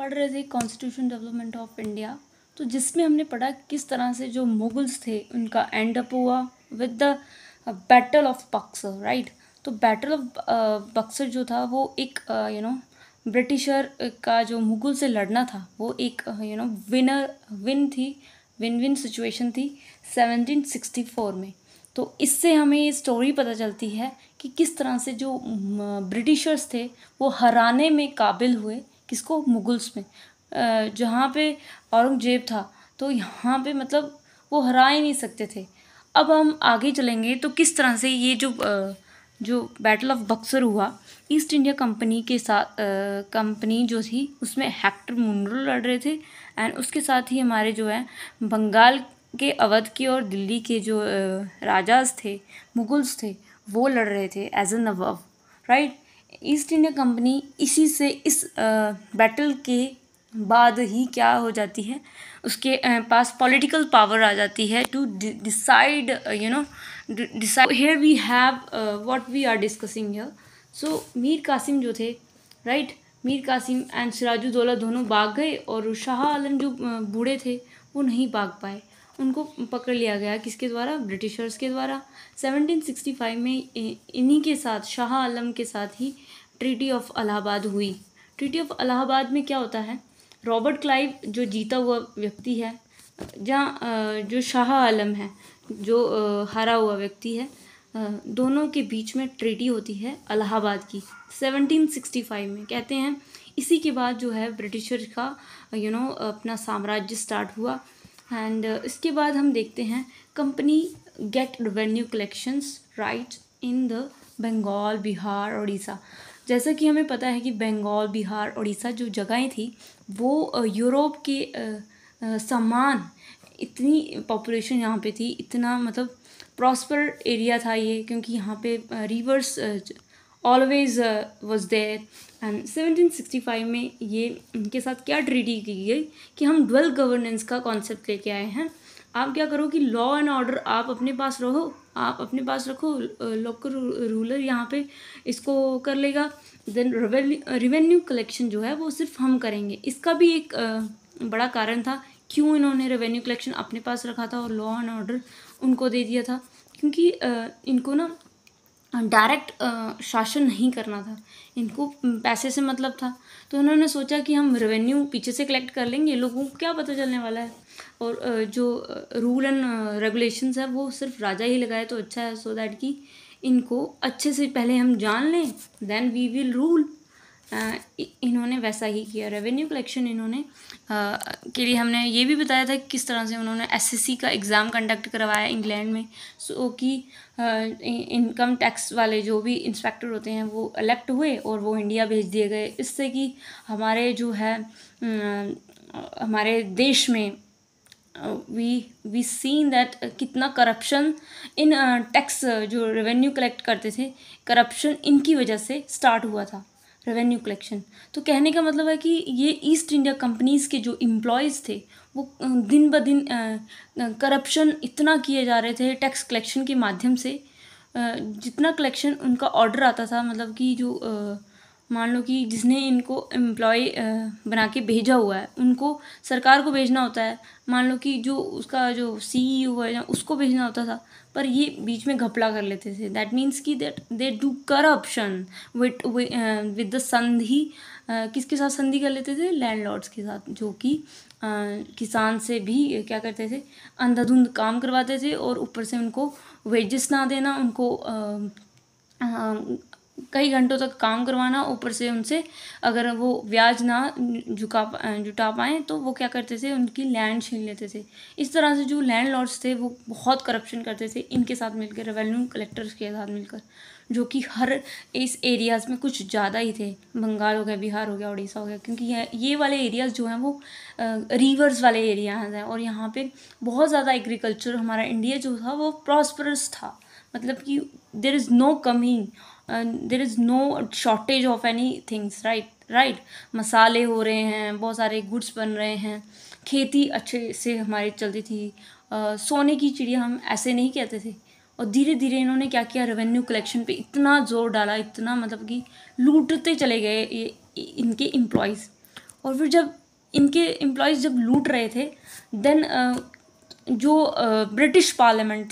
पढ़ रहे थे कॉन्स्टिट्यूशन डेवलपमेंट ऑफ इंडिया, तो जिसमें हमने पढ़ा किस तरह से जो मुगल्स थे उनका एंड अप हुआ with the battle of Buxar, right. तो बैटल ऑफ बक्सर जो था वो एक ब्रिटिशर का जो मुगल से लड़ना था वो एक विन विन सिचुएशन थी 1764 में। तो इससे हमें ये स्टोरी पता चलती है कि किस तरह से जो ब्रिटिशर्स थे वो हराने में काबिल हुए, किसको, मुगल्स में। जहाँ पे औरंगजेब था तो यहाँ पे मतलब वो हरा ही नहीं सकते थे। अब हम आगे चलेंगे तो किस तरह से ये जो बैटल ऑफ बक्सर हुआ, ईस्ट इंडिया कंपनी के साथ कंपनी जो थी उसमें हेक्टर मुनरो लड़ रहे थे, एंड उसके साथ ही हमारे जो है बंगाल के, अवध के और दिल्ली के जो राजाज थे, मुगल्स थे, वो लड़ रहे थे एज एन नवाब, राइट। ईस्ट इंडिया कंपनी इसी से इस बैटल के बाद ही क्या हो जाती है, उसके पास पॉलिटिकल पावर आ जाती है to decide decide here we have what we are discussing here. So Mir Qasim जो थे, राइट, मीर कासिम एंड सिराजुद्दौला दोनों भाग गए, और शाह आलम जो बूढ़े थे वो नहीं भाग पाए, उनको पकड़ लिया गया, किसके द्वारा, ब्रिटिशर्स के द्वारा। 1765 में इन्हीं के साथ, शाह आलम के साथ ही ट्रीटी ऑफ इलाहाबाद हुई। ट्रीटी ऑफ इलाहाबाद में क्या होता है, रॉबर्ट क्लाइव जो जीता हुआ व्यक्ति है, जहाँ जो शाह आलम है जो हारा हुआ व्यक्ति है, दोनों के बीच में ट्रीटी होती है इलाहाबाद की 1765 में, कहते हैं। इसी के बाद जो है ब्रिटिशर का अपना साम्राज्य स्टार्ट हुआ। एंड इसके बाद हम देखते हैं company get revenue collections, right, in the Bengal, Bihar, Orissa. जैसा कि हमें पता है कि बंगाल, बिहार, उड़ीसा जो जगहें थी वो यूरोप के समान इतनी पॉपुलेशन यहाँ पे थी, इतना मतलब प्रॉस्पर एरिया था ये, क्योंकि यहाँ पे rivers always was there. And 1765 में ये इनके साथ क्या ट्रीटी की गई कि हम डुअल गवर्नेंस का कॉन्सेप्ट लेके आए हैं। आप क्या करो कि लॉ एंड ऑर्डर आप अपने पास रहो, आप अपने पास रखो, लोकल रूलर यहाँ पे इसको कर लेगा, देन रेवेन्यू कलेक्शन जो है वो सिर्फ हम करेंगे। इसका भी एक बड़ा कारण था क्यों इन्होंने रेवेन्यू कलेक्शन अपने पास रखा था और लॉ एंड ऑर्डर उनको दे दिया था, क्योंकि इनको ना डायरेक्ट शासन नहीं करना था, इनको पैसे से मतलब था। तो उन्होंने सोचा कि हम रेवेन्यू पीछे से कलेक्ट कर लेंगे, लोगों को क्या पता चलने वाला है, और जो रूल एंड रेगुलेशंस है वो सिर्फ राजा ही लगाए तो अच्छा है, सो दैट कि इनको अच्छे से पहले हम जान लें, देन वी विल रूल। इन्होंने वैसा ही किया। रेवेन्यू कलेक्शन इन्होंने के लिए हमने ये भी बताया था कि किस तरह से उन्होंने एसएससी का एग्ज़ाम कंडक्ट करवाया इंग्लैंड में, सो कि इनकम टैक्स वाले जो भी इंस्पेक्टर होते हैं वो इलेक्ट हुए और वो इंडिया भेज दिए गए, इससे कि हमारे जो है हमारे देश में वी सीन दैट कितना करप्शन इन टैक्स जो रेवेन्यू कलेक्ट करते थे, करप्शन इनकी वजह से स्टार्ट हुआ था रेवेन्यू कलेक्शन। तो कहने का मतलब है कि ये ईस्ट इंडिया कंपनीज़ के जो एम्प्लॉयज़ थे वो दिन ब दिन करप्शन इतना किए जा रहे थे टैक्स कलेक्शन के माध्यम से, जितना कलेक्शन उनका ऑर्डर आता था, मतलब कि जो मान लो कि जिसने इनको एम्प्लॉय बना के भेजा हुआ है उनको सरकार को भेजना होता है, मान लो कि जो उसका जो सीईओ है उसको भेजना होता था, पर ये बीच में घपला कर लेते थे। दैट मीन्स कि that they do corruption with the संधि, किसके साथ संधि कर लेते थे, लैंडलॉर्ड्स के साथ, जो कि किसान से भी क्या करते थे, अंधाधुंध काम करवाते थे, और ऊपर से उनको वेजेस ना देना, उनको कई घंटों तक काम करवाना, ऊपर से उनसे अगर वो ब्याज ना जुटा पाएँ तो वो क्या करते थे, उनकी लैंड छीन लेते थे। इस तरह से जो लैंडलॉर्ड्स थे वो बहुत करप्शन करते थे इनके साथ मिलकर, रेवेन्यू कलेक्टर्स के साथ मिलकर, जो कि हर इस एरियाज़ में कुछ ज़्यादा ही थे। बंगाल हो गया, बिहार हो गया, उड़ीसा हो गया, क्योंकि ये वाले एरियाज़ जो हैं वो रिवर्स वाले एरियाज़ हैं, और यहाँ पे बहुत ज़्यादा एग्रीकल्चर, हमारा इंडिया जो था वो प्रॉस्परस था, मतलब कि देर इज़ नो कमी, there is no shortage of any things, right. मसाले हो रहे हैं, बहुत सारे गुड्स बन रहे हैं, खेती अच्छे से हमारी चलती थी, सोने की चिड़िया हम ऐसे नहीं कहते थे। और धीरे धीरे इन्होंने क्या किया, रेवेन्यू कलेक्शन पे इतना जोर डाला, इतना मतलब कि लूटते चले गए ये इनके एम्प्लॉयज़। और फिर जब इनके एम्प्लॉयज़ जब लूट रहे थे, देन जो ब्रिटिश पार्लियामेंट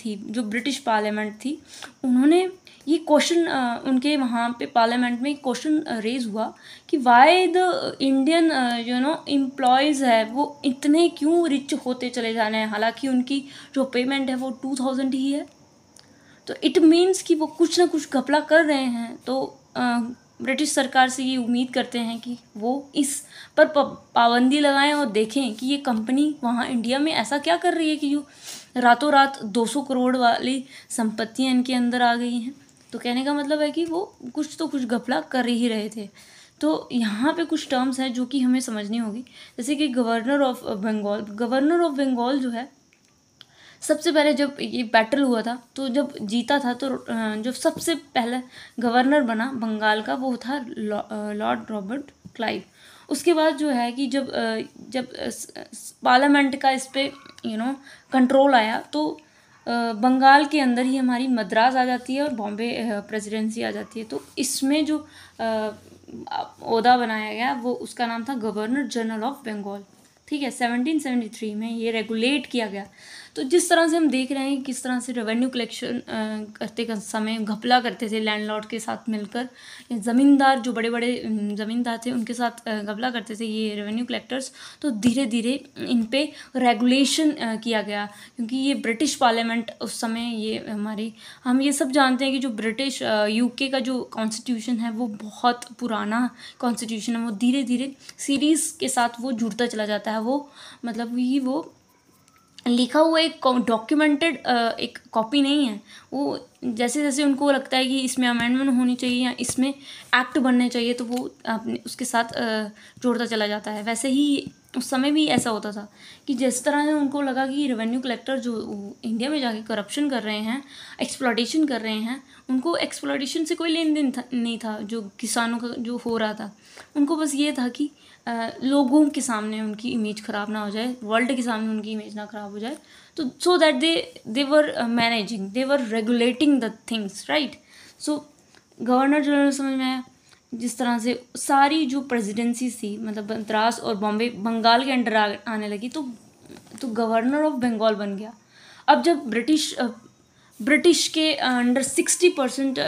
थी उन्होंने ये क्वेश्चन, उनके वहाँ पे पार्लियामेंट में क्वेश्चन रेज हुआ कि वाई द इंडियन एम्प्लॉयज़ है वो इतने क्यों रिच होते चले जा रहे हैं, हालांकि उनकी जो पेमेंट है वो 2000 ही है। तो इट मीन्स कि वो कुछ ना कुछ घपला कर रहे हैं। तो ब्रिटिश सरकार से ये उम्मीद करते हैं कि वो इस पर पाबंदी लगाएं और देखें कि ये कंपनी वहाँ इंडिया में ऐसा क्या कर रही है कि जो रातों रात 200 करोड़ वाली संपत्तियाँ इनके अंदर आ गई हैं। तो कहने का मतलब है कि वो कुछ तो कुछ घपला कर ही रहे थे। तो यहाँ पे कुछ टर्म्स हैं जो कि हमें समझनी होगी, जैसे कि गवर्नर ऑफ बंगाल जो है, सबसे पहले जब ये बैटल हुआ था तो जब जीता था तो जो सबसे पहले गवर्नर बना बंगाल का वो था लॉर्ड रॉबर्ट क्लाइव। उसके बाद जो है कि जब पार्लियामेंट का इस पे कंट्रोल आया तो बंगाल के अंदर ही हमारी मद्रास आ जाती है और बॉम्बे प्रेसिडेंसी आ जाती है। तो इसमें जो ओहदा बनाया गया वो उसका नाम था गवर्नर जनरल ऑफ बंगाल। ठीक है, 1773 में ये रेगुलेट किया गया। तो जिस तरह से हम देख रहे हैं किस तरह से रेवेन्यू कलेक्शन करते समय घपला करते थे लैंडलॉर्ड के साथ मिलकर, ज़मींदार जो बड़े बड़े ज़मींदार थे उनके साथ घपला करते थे ये रेवेन्यू कलेक्टर्स। तो धीरे धीरे इन पे रेगुलेशन किया गया, क्योंकि ये ब्रिटिश पार्लियामेंट उस समय ये हम ये सब जानते हैं कि जो ब्रिटिश यूके का जो कॉन्स्टिट्यूशन है वो बहुत पुराना कॉन्स्टिट्यूशन है। वो धीरे धीरे सीरीज़ के साथ वो जुड़ता चला जाता है। वो मतलब वो लिखा हुआ एक डॉक्यूमेंटेड एक कॉपी नहीं है। वो जैसे जैसे उनको लगता है कि इसमें अमेंडमेंट होनी चाहिए या इसमें एक्ट बनने चाहिए तो वो अपने उसके साथ जोड़ता चला जाता है। वैसे ही उस समय भी ऐसा होता था कि जिस तरह से उनको लगा कि रेवेन्यू कलेक्टर जो इंडिया में जाके करप्शन कर रहे हैं, एक्सप्लॉयटेशन कर रहे हैं, उनको एक्सप्लॉयटेशन से कोई लेन देन नहीं था। जो किसानों का जो हो रहा था उनको बस ये था कि लोगों के सामने उनकी इमेज ख़राब ना हो जाए, वर्ल्ड के सामने उनकी इमेज ना ख़राब हो जाए। तो so that they were managing, they were regulating the things, right. So governor general समझ में आया। जिस तरह से सारी जो प्रेसिडेंसी थी, मतलब मद्रास और बॉम्बे बंगाल के अंडर आने लगी, तो गवर्नर ऑफ बंगाल बन गया। अब जब ब्रिटिश के अंडर 60%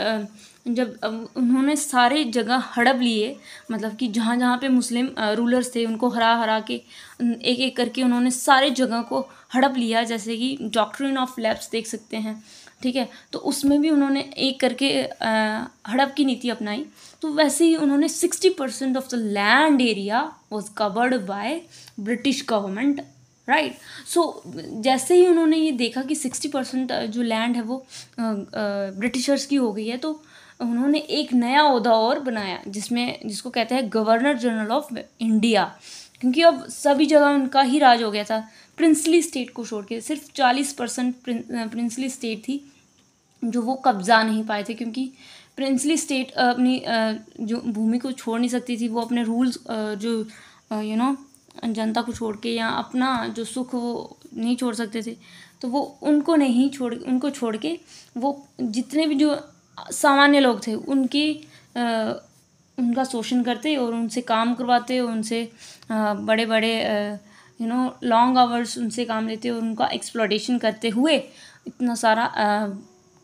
जब उन्होंने सारे जगह हड़प लिए, मतलब कि जहाँ जहाँ पे मुस्लिम रूलर्स थे उनको हरा के एक एक करके उन्होंने सारे जगह को हड़प लिया। जैसे कि डॉक्ट्रिन ऑफ लैप्स देख सकते हैं, ठीक है। तो उसमें भी उन्होंने एक करके हड़प की नीति अपनाई। तो वैसे ही उन्होंने 60% of the land area was covered by British government, right. So जैसे ही उन्होंने ये देखा कि 60% जो लैंड है वो ब्रिटिशर्स की हो गई है, तो उन्होंने एक नया ओहदा और बनाया जिसको कहते हैं गवर्नर जनरल ऑफ इंडिया। क्योंकि अब सभी जगह उनका ही राज हो गया था। प्रिंसली स्टेट को छोड़ के सिर्फ 40% प्रिंसली स्टेट थी जो वो कब्जा नहीं पाए थे, क्योंकि प्रिंसली स्टेट अपनी जो भूमि को छोड़ नहीं सकती थी। वो अपने रूल्स जो जनता को छोड़ के या अपना जो सुख वो नहीं छोड़ सकते थे। तो वो उनको छोड़ के वो जितने भी जो सामान्य लोग थे उनका शोषण करते और उनसे काम करवाते और उनसे बड़े बड़े लॉन्ग आवर्स उनसे काम लेते और उनका एक्सप्लॉयटेशन करते हुए इतना सारा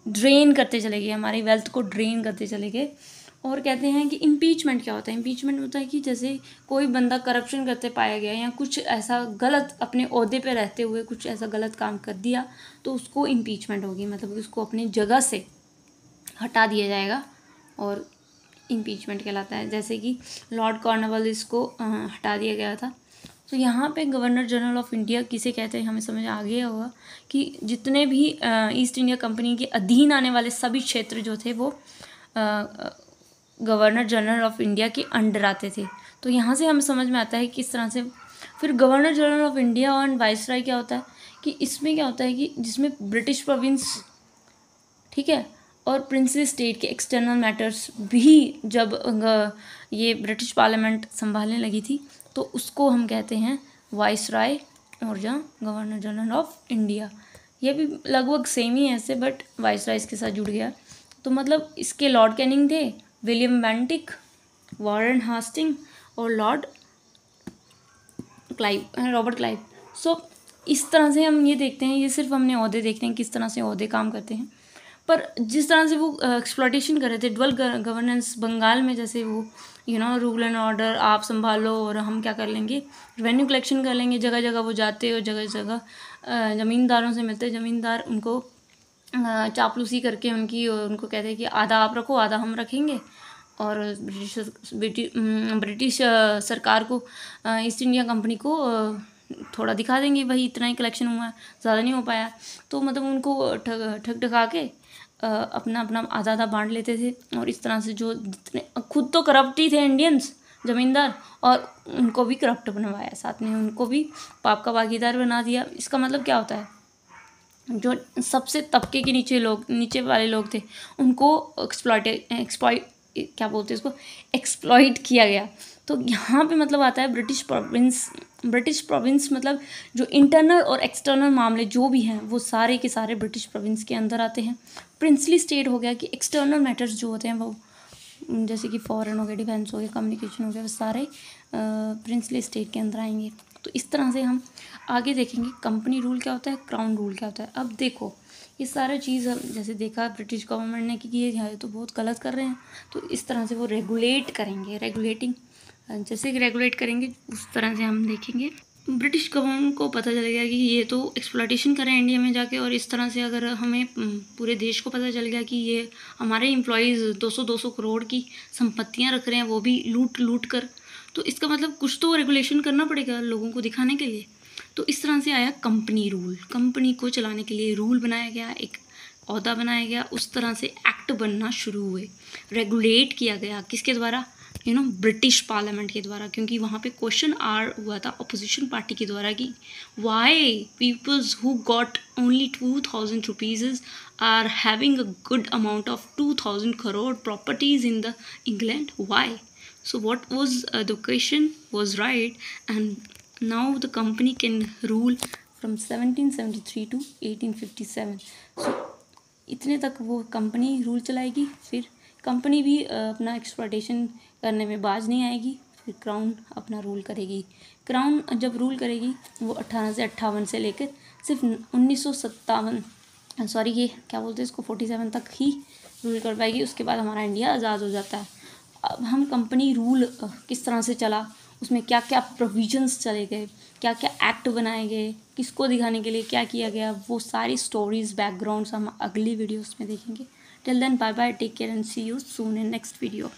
ड्रेन करते चले गए, हमारी वेल्थ को ड्रेन करते चले गए। और कहते हैं कि इम्पीचमेंट क्या होता है। इम्पीचमेंट होता है कि जैसे कोई बंदा करप्शन करते पाया गया या कुछ ऐसा गलत अपने ओहदे पे रहते हुए कुछ ऐसा गलत काम कर दिया तो उसको इम्पीचमेंट होगी, मतलब कि उसको अपनी जगह से हटा दिया जाएगा और इम्पीचमेंट कहलाता है। जैसे कि लॉर्ड कॉर्नवालिस को हटा दिया गया था। तो यहाँ पे गवर्नर जनरल ऑफ इंडिया किसे कहते हैं हमें समझ आ गया होगा कि जितने भी ईस्ट इंडिया कंपनी के अधीन आने वाले सभी क्षेत्र जो थे वो गवर्नर जनरल ऑफ इंडिया के अंडर आते थे। तो यहाँ से हमें समझ में आता है किस तरह से फिर गवर्नर जनरल ऑफ इंडिया और वाइसराय क्या होता है कि इसमें क्या होता है कि जिसमें ब्रिटिश प्रोविंस, ठीक है, और प्रिंसली स्टेट के एक्सटर्नल मैटर्स भी जब ये ब्रिटिश पार्लियामेंट संभालने लगी थी तो उसको हम कहते हैं वाइसराय और जहाँ गवर्नर जनरल ऑफ इंडिया। ये भी लगभग सेम ही है ऐसे, बट वाइसराय इसके साथ जुड़ गया। तो मतलब इसके लॉर्ड कैनिंग थे, विलियम बेंटिक, वॉरेन हास्टिंग और लॉर्ड रॉबर्ट क्लाइव। सो इस तरह से हम ये देखते हैं, ये सिर्फ हमने ओहदे देखते हैं किस तरह से ओहदे काम करते हैं, पर जिस तरह से वो एक्सप्लॉयटेशन कर रहे थे डुअल गवर्नेंस बंगाल में, जैसे वो रूल एंड ऑर्डर आप संभालो और हम क्या कर लेंगे, रेवेन्यू कलेक्शन कर लेंगे, जगह जगह वो जाते और जगह जगह ज़मींदारों से मिलते, ज़मींदार उनको चापलूसी करके उनको कहते हैं कि आधा आप रखो आधा हम रखेंगे, और ब्रिटिश सरकार को ईस्ट इंडिया कंपनी को थोड़ा दिखा देंगे, भाई इतना ही कलेक्शन हुआ है, ज़्यादा नहीं हो पाया, तो मतलब उनको ठग ठगा के अपना अपना आधा आधा बांट लेते थे। और इस तरह से जो जितने खुद तो करप्ट ही थे इंडियंस ज़मींदार, और उनको भी करप्ट बनवाया, साथ में उनको भी पाप का भागीदार बना दिया। इसका मतलब क्या होता है, जो सबसे तबके के नीचे वाले लोग थे उनको एक्सप्लॉइट किया गया। तो यहाँ पे मतलब आता है ब्रिटिश प्रोविंस मतलब जो इंटरनल और एक्सटर्नल मामले जो भी हैं वो सारे के सारे ब्रिटिश प्रोविंस के अंदर आते हैं। प्रिंसली स्टेट हो गया कि एक्सटर्नल मैटर्स जो होते हैं वो जैसे कि फॉरेन हो गया, डिफेंस हो गया, कम्युनिकेशन हो गया, वो सारे प्रिंसली स्टेट के अंदर आएंगे। तो इस तरह से हम आगे देखेंगे कंपनी रूल क्या होता है, क्राउन रूल क्या होता है। अब देखो ये सारा चीज़ जैसे देखा ब्रिटिश गवर्नमेंट ने कि ये तो बहुत गलत कर रहे हैं, तो इस तरह से वो रेगुलेट करेंगे, जैसे कि रेगुलेट करेंगे उस तरह से हम देखेंगे। ब्रिटिश गवर्नमेंट को पता चलेगा कि ये तो एक्सप्लॉयटेशन कर रहे हैं इंडिया में जाके, और इस तरह से अगर हमें पूरे देश को पता चल गया कि ये हमारे एम्प्लॉयज़ 200 करोड़ की संपत्तियां रख रहे हैं, वो भी लूट कर, तो इसका मतलब कुछ तो रेगुलेशन करना पड़ेगा लोगों को दिखाने के लिए। तो इस तरह से आया कंपनी रूल, कंपनी को चलाने के लिए रूल बनाया गया, एक ओहदा बनाया गया, उस तरह से एक्ट बनना शुरू हुए, रेगुलेट किया गया किसके द्वारा, ब्रिटिश पार्लियामेंट के द्वारा, क्योंकि वहाँ पे क्वेश्चन हुआ था अपोजिशन पार्टी के द्वारा कि why peoples who got only 2000 rupees are having a good amount of 2000 crore properties in the England, why. So what was the question was right, and now the company can rule from 1773 to 1857. So इतने तक वो company rule चलाएगी, फिर company भी अपना exploitation करने में बाज नहीं आएगी, फिर क्राउन अपना रूल करेगी। क्राउन जब रूल करेगी वो 1858 से लेकर सिर्फ 1957 ये क्या बोलते हैं इसको 47 तक ही रूल कर पाएगी। उसके बाद हमारा इंडिया आज़ाद हो जाता है। अब हम कंपनी रूल किस तरह से चला, उसमें क्या क्या प्रोविजंस चले गए, क्या क्या एक्ट बनाए गए, किसको दिखाने के लिए क्या किया गया, वो सारी स्टोरीज बैकग्राउंड्स हम अगली वीडियोस में देखेंगे। Till then bye bye, take care and see you soon in next video.